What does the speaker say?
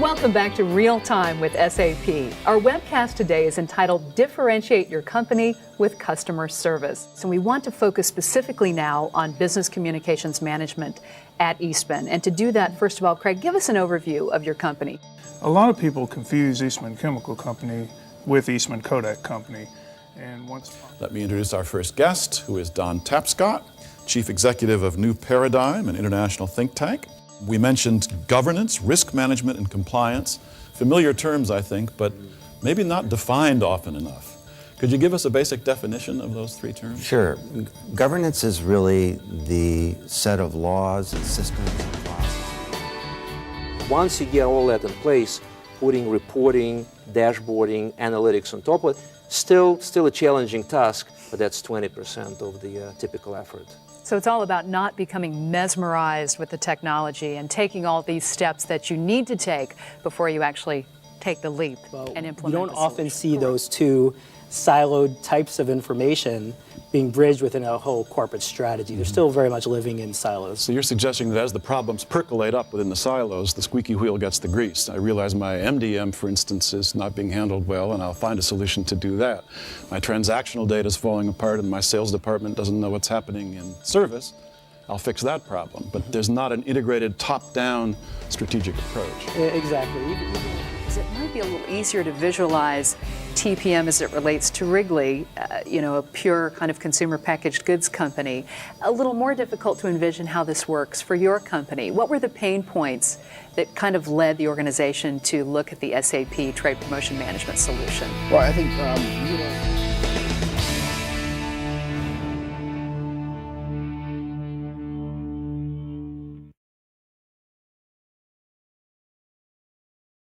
Welcome back to Real Time with SAP. Our webcast today is entitled Differentiate Your Company with Customer Service. So we want to focus specifically now on business communications management at Eastman. And to do that, first of all, Craig, give us an overview of your company. A lot of people confuse Eastman Chemical Company with Eastman Kodak Company. Let me introduce our first guest, who is Don Tapscott, Chief Executive of New Paradigm, an international think tank. We mentioned governance, risk management, and compliance. Familiar terms, I think, but maybe not defined often enough. Could you give us a basic definition of those three terms? Sure. Governance is really the set of laws and systems and processes. Once you get all that in place, putting reporting, dashboarding, analytics on top of it, still a challenging task, but that's 20% of the typical effort. So it's all about not becoming mesmerized with the technology and taking all these steps that you need to take before you actually take the leap and implement. You don't often see those two siloed types of information being bridged within a whole corporate strategy. They're still very much living in silos. So you're suggesting that as the problems percolate up within the silos, the squeaky wheel gets the grease. I realize my MDM, for instance, is not being handled well, and I'll find a solution to do that. My transactional data is falling apart, and my sales department doesn't know what's happening in service. I'll fix that problem. But there's not an integrated top-down strategic approach. Exactly. It might be a little easier to visualize TPM as it relates to Wrigley, a pure kind of consumer packaged goods company. A little more difficult to envision how this works for your company. What were the pain points that kind of led the organization to look at the SAP Trade Promotion Management solution? Well, I think